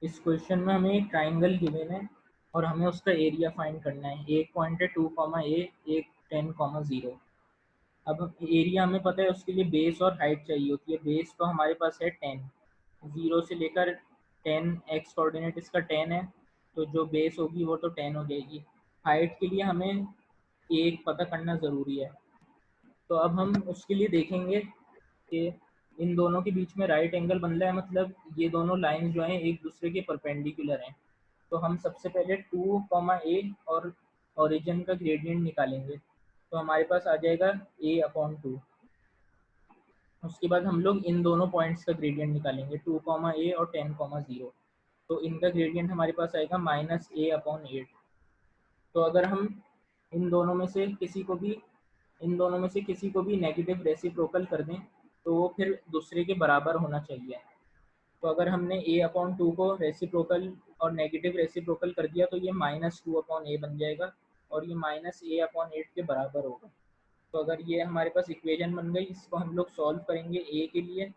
इस क्वेश्चन में हमें एक ट्राइंगल गिवन है और हमें उसका एरिया फाइंड करना है। एक पॉइंट है 2, एक 10, 0। अब एरिया हमें पता है, उसके लिए बेस और हाइट चाहिए होती है। बेस तो हमारे पास है 10, 0 से लेकर 10, एक्स कोऑर्डिनेट इसका 10 है, तो जो बेस होगी वो तो 10 हो जाएगी। हाइट के लिए हमें एक पता करना ज़रूरी है, तो अब हम उसके लिए देखेंगे कि इन दोनों के बीच में राइट एंगल बन रहा है, मतलब ये दोनों लाइन जो हैं एक दूसरे के परपेंडिकुलर हैं। तो हम सबसे पहले 2, a और ओरिजिन का ग्रेडियंट निकालेंगे, तो हमारे पास आ जाएगा a/2। उसके बाद हम लोग इन दोनों पॉइंट्स का ग्रेडियंट निकालेंगे, 2, a और 10, 0। तो इनका ग्रेडियंट हमारे पास आएगा -a/8। तो अगर हम इन दोनों में से किसी को भी नेगेटिव रेसिप्रोकल कर दें तो वो फिर दूसरे के बराबर होना चाहिए। तो अगर हमने a/2 को रेसिप्रोकल और नेगेटिव रेसिप्रोकल कर दिया तो ये -2/a बन जाएगा और ये -a/8 के बराबर होगा। तो अगर ये हमारे पास इक्वेशन बन गई, इसको हम लोग सॉल्व करेंगे। a के लिए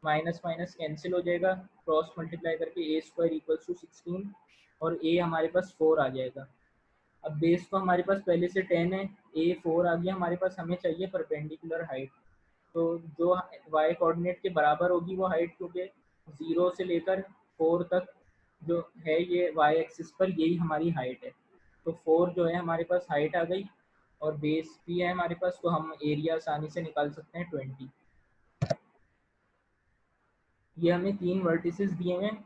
माइनस माइनस कैंसिल हो जाएगा, क्रॉस मल्टीप्लाई करके a² = 16 और a हमारे पास 4 आ जाएगा। अब बेस तो हमारे पास पहले से 10 है, a 4 आ गया हमारे पास। हमें चाहिए परपेंडिकुलर हाइट, तो जो y कोऑर्डिनेट के बराबर होगी वो हाइट, क्योंकि 0 से लेकर 4 तक जो है ये y एक्सिस पर यही हमारी हाइट है। तो 4 जो है हमारे पास हाइट आ गई और बेस भी है हमारे पास, तो हम एरिया आसानी से निकाल सकते हैं 20। ये हमें 3 वर्टिसेस दिए हैं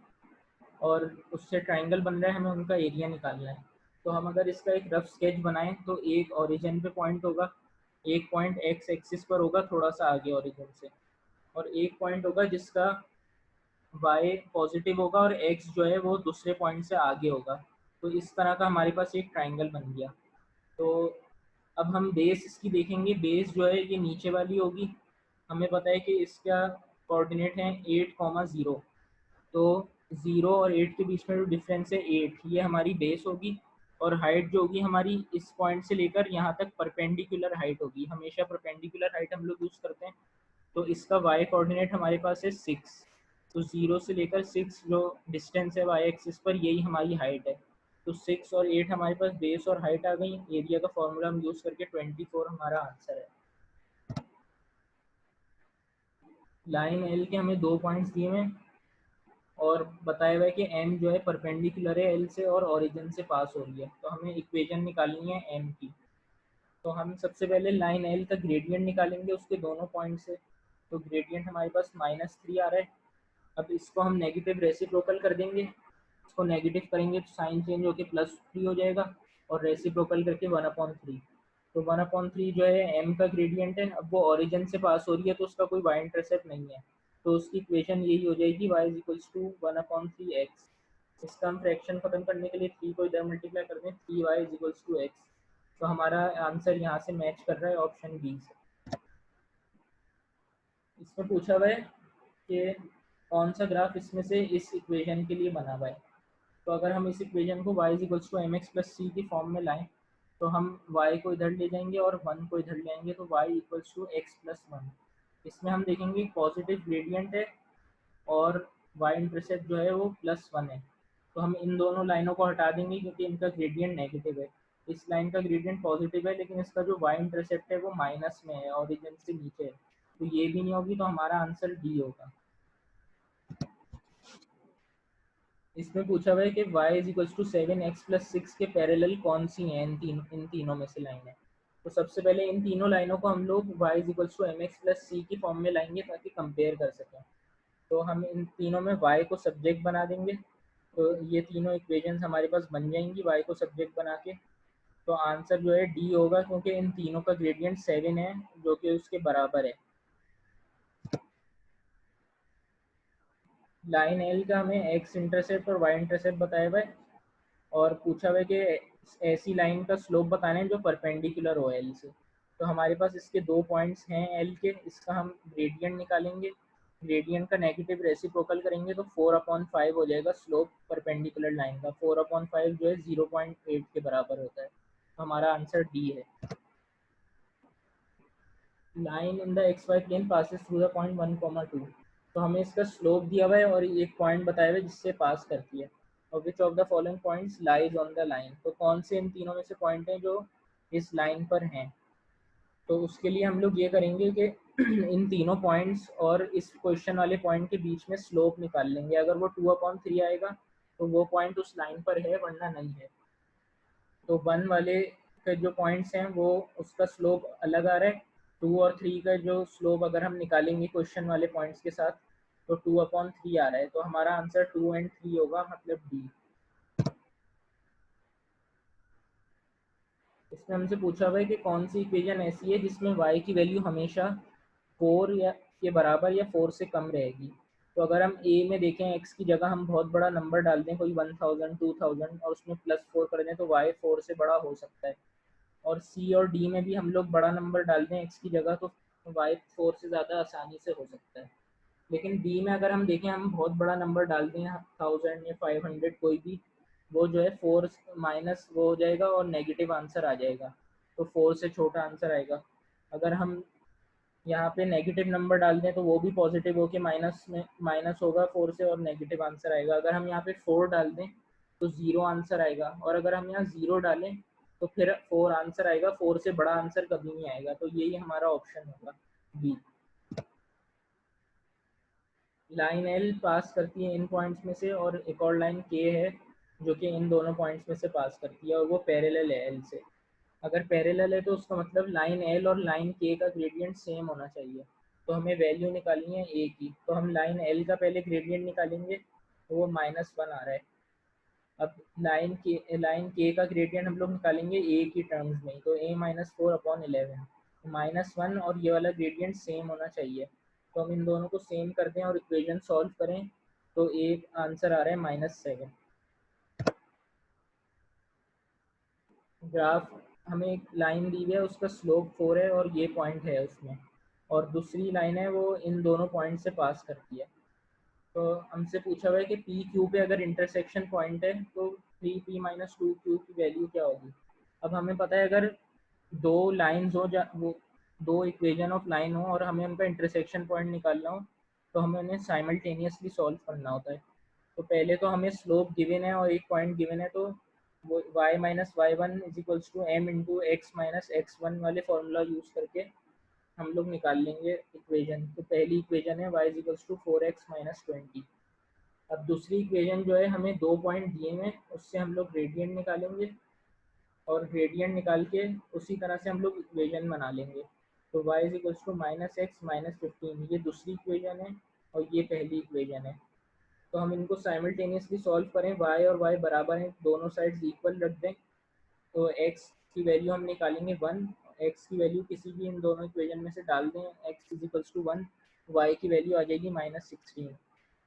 और उससे ट्राइंगल बन रहा है, हमें उनका एरिया निकालना है। तो हम अगर इसका एक रफ स्केच बनाएं तो एक ओरिजिन पे पॉइंट होगा, एक पॉइंट एक्स एक्सिस पर होगा थोड़ा सा आगे ओरिजिन से, और एक पॉइंट होगा जिसका y पॉजिटिव होगा और x जो है वो दूसरे पॉइंट से आगे होगा। तो इस तरह का हमारे पास एक ट्राइंगल बन गया। तो अब हम बेस इसकी देखेंगे। बेस जो है ये नीचे वाली होगी। हमें पता है कि इसका कोऑर्डिनेट है 8, 0। तो 0 और 8 के बीच में जो डिफरेंस है 8, ये हमारी बेस होगी। और हाइट जो होगी हमारी इस पॉइंट से लेकर यहाँ तक परपेंडिकुलर हाइट होगी। हमेशा परपेंडिकुलर हाइट हम लोग यूज़ करते हैं। तो इसका वाई कोऑर्डिनेट हमारे पास है 6। तो 0 से लेकर 6 जो डिस्टेंस है वाई एक्सिस पर, यही हमारी हाइट है। तो 6 और 8 हमारे पास बेस और हाइट आ गई। एरिया का फॉर्मूला हम यूज़ करके 24 हमारा आंसर है। लाइन एल के हमें 2 पॉइंट्स दिए हैं और बताया हुआ है कि एम जो है परपेंडिकुलर है एल से और ओरिजिन से पास हो रही है। तो हमें इक्वेशन निकालनी है एम की। तो हम सबसे पहले लाइन एल का ग्रेडियंट निकालेंगे उसके दोनों पॉइंट से। तो ग्रेडियंट हमारे पास -3 आ रहा है। अब इसको हम नेगेटिव रेसिप्रोकल कर देंगे। इसको नेगेटिव करेंगे तो साइन चेंज होकर +3 हो जाएगा और रेसिप्रोकल करके 1/3। तो 1/3 जो है एम का ग्रेडियंट है। अब वो ओरिजिन से पास हो रही है तो उसका कोई वाई इंटरसेप्ट नहीं है, तो उसकी इक्वेशन यही हो जाएगी y = 1/3x। इसका हम फ्रैक्शन खत्म करने के लिए 3 को इधर मल्टीप्लाई कर दें, 3y = x। तो हमारा आंसर यहाँ से मैच कर रहा है ऑप्शन बी से। इसमें पूछा हुआ है कि कौन सा ग्राफ इसमें से इस इक्वेशन के लिए बना हुआ है। तो अगर हम इस इक्वेशन को y = mx + c की फॉर्म में लाएं तो हम y को इधर ले जाएंगे और 1 को इधर ले आएंगे, तो y = x+1। इसमें हम देखेंगे पॉजिटिव ग्रेडियंट है और y इंटरसेप्ट जो है वो +1 है। तो हम इन दोनों लाइनों को हटा देंगे क्योंकि इनका ग्रेडियंट नेगेटिव है। इस लाइन का ग्रेडियंट पॉजिटिव है लेकिन इसका जो y इंटरसेप्ट है वो माइनस में है, ओरिजिन से नीचे है। तो ये भी नहीं होगी, तो हमारा आंसर डी होगा। इसमें पूछा हुआ है कि y = 7x + 6 के पैरेलल कौन सी हैं इन तीनों में से लाइनें। तो सबसे पहले इन तीनों लाइनों को हम लोग y = mx + c की फॉर्म में लाएंगे ताकि कंपेयर कर सकें। तो हम इन तीनों में y को सब्जेक्ट बना देंगे, तो ये तीनों इक्वेशंस हमारे पास बन जाएंगी y को सब्जेक्ट बना के। तो आंसर जो है डी होगा क्योंकि इन तीनों का ग्रेडियंट 7 है जो कि उसके बराबर है। लाइन एल का हमें एक्स इंटरसेप्ट और वाई इंटरसेप्ट बताया हुआ है और पूछा हुआ है कि ऐसी लाइन का स्लोप बताना है जो परपेंडिकुलर हो एल से। तो हमारे पास इसके 2 पॉइंट्स हैं एल के, इसका हम ग्रेडियंट निकालेंगे। ग्रेडियंट का नेगेटिव रेसिप्रोकल करेंगे तो 4/5 हो जाएगा स्लोप परपेंडिकुलर लाइन का। 4/5 जो है 0.8 के बराबर होता है। तो हमारा आंसर डी है। Line in the xy plane passes through the point 1, 2। तो हमें इसका स्लोप दिया हुआ है और एक पॉइंट बताया हुआ है जिससे पास करती है। और which of the following points lies on the line, तो कौन से इन तीनों में से पॉइंट हैं जो इस लाइन पर हैं। तो उसके लिए हम लोग ये करेंगे कि इन तीनों पॉइंट्स और इस क्वेश्चन वाले पॉइंट के बीच में स्लोप निकाल लेंगे। अगर वो 2/3 आएगा तो वो पॉइंट उस लाइन पर है, वरना नहीं है। तो 1 वाले के जो पॉइंट्स हैं वो उसका स्लोप अलग आ रहा है। 2 और 3 का जो स्लोप अगर हम निकालेंगे क्वेश्चन वाले पॉइंट्स के साथ तो 2/3 आ रहा है। तो हमारा आंसर 2 और 3 होगा, मतलब डी। इसमें हमसे पूछा हुआ है कि कौन सी इक्वेशन ऐसी है जिसमें y की वैल्यू हमेशा 4 या के बराबर या 4 से कम रहेगी। तो अगर हम a में देखें, x की जगह हम बहुत बड़ा नंबर डाल दें, कोई 1000 2000, और उसमें +4 कर दें, तो y 4 से बड़ा हो सकता है। और सी और डी में भी हम लोग बड़ा नंबर डाल दें x की जगह, तो y 4 से ज़्यादा आसानी से हो सकता है। लेकिन डी में अगर हम देखें, हम बहुत बड़ा नंबर डाल दें 1000 या 500, कोई भी, वो जो है 4 माइनस वो हो जाएगा और नेगेटिव आंसर आ जाएगा। तो 4 से छोटा आंसर आएगा। अगर हम यहाँ पे नेगेटिव नंबर डाल दें तो वो भी पॉजिटिव हो के माइनस में माइनस होगा 4 से और नेगेटिव आंसर आएगा। अगर हम यहाँ पे 4 डाल दें तो 0 आंसर आएगा, और अगर हम यहाँ 0 डालें तो फिर 4 आंसर आएगा। 4 से बड़ा आंसर कभी नहीं आएगा। तो यही हमारा ऑप्शन होगा, बी। लाइन एल पास करती है इन पॉइंट्स में से, और एक और लाइन के है जो कि इन दोनों पॉइंट्स में से पास करती है, और वो पैरेलल है एल से। अगर पैरेलल है तो उसका मतलब लाइन एल और लाइन के का ग्रेडियंट सेम होना चाहिए। तो हमें वैल्यू निकालनी है ए की। तो हम लाइन एल का पहले ग्रेडियंट निकालेंगे, तो वो -1 आ रहा है। अब लाइन के का ग्रेडियंट हम लोग निकालेंगे ए की टर्म्स में, तो a-4/11। -1 और ये वाला ग्रेडियंट सेम होना चाहिए। तो हम इन दोनों को सेम कर दें और इक्वेशन सॉल्व करें, तो एक आंसर आ रहा है -7। ग्राफ हमें एक लाइन दी है, उसका स्लोप 4 है और ये पॉइंट है उसमें, और दूसरी लाइन है वो इन दोनों पॉइंट से पास करती है। तो हमसे पूछा हुआ है कि पी क्यू पे अगर इंटरसेक्शन पॉइंट है तो 3p-2q की वैल्यू क्या होगी। अब हमें पता है, अगर दो लाइन्स हो, वो दो इक्वेशन ऑफ लाइन हो और हमें उनका इंटरसेक्शन पॉइंट निकालना हो, तो हमें उन्हें साइमल्टेनियसली सॉल्व करना होता है। तो पहले तो हमें स्लोप गिवन है और एक पॉइंट गिवन है, तो वो y-y1 = m x-x1 वाले फॉर्मूला यूज़ करके हम लोग निकाल लेंगे इक्वेशन। तो पहली इक्वेशन है y = 4x-20। अब दूसरी इक्वेशन जो है, हमें दो पॉइंट दिए हैं, उससे हम लोग ग्रेडियंट निकालेंगे, और ग्रेडियंट निकाल के उसी तरह से हम लोग इक्वेशन बना लेंगे। तो y = -x-15, ये दूसरी इक्वेशन है और ये पहली इक्वेशन है। तो हम इनको साइमल्टेनियसली सॉल्व करें, y और y बराबर हैं, दोनों साइड्स इक्वल रख दें। तो x की वैल्यू हम निकालेंगे 1, x की वैल्यू किसी भी इन दोनों इक्वेशन में से डाल दें, x = 1, y की वैल्यू आ जाएगी -16।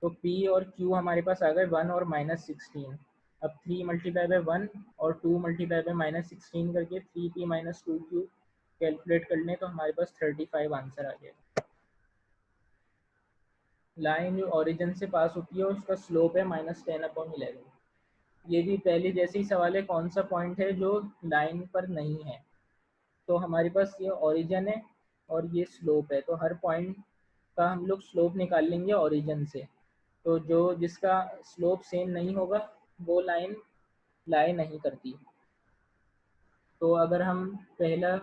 तो p और q हमारे पास आ गए 1 और -16। अब 3 × 1 और 2 × -16 करके 3p-2q कैलकुलेट कर लें, तो हमारे पास 35 आंसर आ जाएगा। लाइन जो ओरिजिन से पास होती है उसका स्लोप है -10/11। ये भी पहले जैसे ही सवाल है, कौन सा पॉइंट है जो लाइन पर नहीं है। तो हमारे पास ये ओरिजिन है और ये स्लोप है, तो हर पॉइंट का हम लोग स्लोप निकाल लेंगे ओरिजिन से। तो जो जिसका स्लोप सेम नहीं होगा वो लाइन लाई नहीं करती। तो अगर हम पहला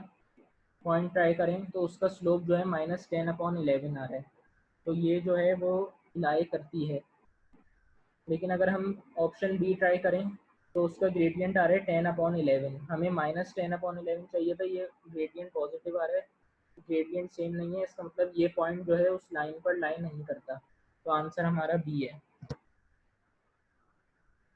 पॉइंट ट्राई करें तो उसका स्लोप जो है -10/11 आ रहा है, तो ये जो है वो लाई करती है। लेकिन अगर हम ऑप्शन बी ट्राई करें तो उसका ग्रेडियंट आ रहा है 10/11। हमें -10/11 चाहिए था, ये ग्रेडियंट पॉजिटिव आ रहा है, ग्रेडियंट सेम नहीं है, इसका मतलब ये पॉइंट जो है उस लाइन पर लाइन नहीं करता। तो आंसर हमारा बी है।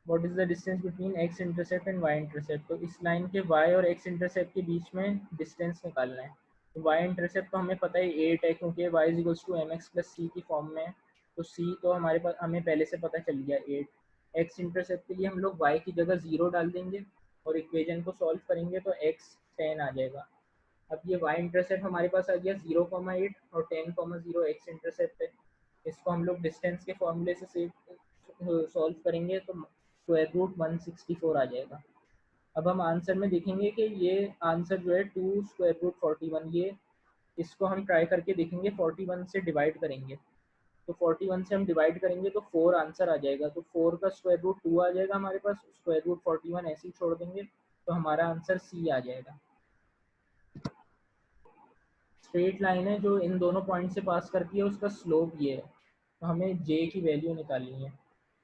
What is the distance between X intercept and Y intercept. तो इस लाइन के वाई और एक्स इंटरसेप्ट के बीच में डिस्टेंस निकालना है। तो वाई इंटरसेप्ट तो हमें पता है 8 है, क्योंकि y = mx+c की फॉर्म में है। तो c तो हमारे पास हमें पहले से पता चल गया 8। एक्स इंटरसेप्ट के लिए हम लोग y की जगह 0 डाल देंगे और इक्वेशन को सॉल्व करेंगे, तो x 10 आ जाएगा। अब ये y इंटरसेप्ट हमारे पास आ गया 0,8 और 10,0 एक्स इंटरसेप्ट है। इसको हम लोग डिस्टेंस के फॉर्मूले से सॉल्व करेंगे, तो √164 आ जाएगा। अब हम आंसर में देखेंगे कि ये आंसर जो है 2√41, ये इसको हम ट्राई करके देखेंगे, 41 से डिवाइड करेंगे। तो 41 से हम डिवाइड करेंगे तो 4 आंसर आ जाएगा, तो 4 का स्क्वायर रूट 2 आ जाएगा हमारे पास, स्क्वायर रूट 41 ऐसे ही छोड़ देंगे, तो हमारा आंसर सी आ जाएगा। स्ट्रेट लाइन है जो इन दोनों पॉइंट से पास करती है, उसका स्लोप ये है, तो हमें जे की वैल्यू निकालनी है।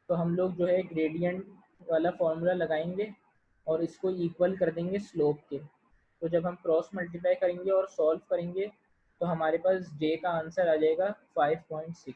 तो हम लोग जो है ग्रेडियंट वाला फॉर्मूला लगाएंगे और इसको इक्वल कर देंगे स्लोप के। तो जब हम क्रॉस मल्टीप्लाई करेंगे और सॉल्व करेंगे तो हमारे पास जे का आंसर आ जाएगा 5.6।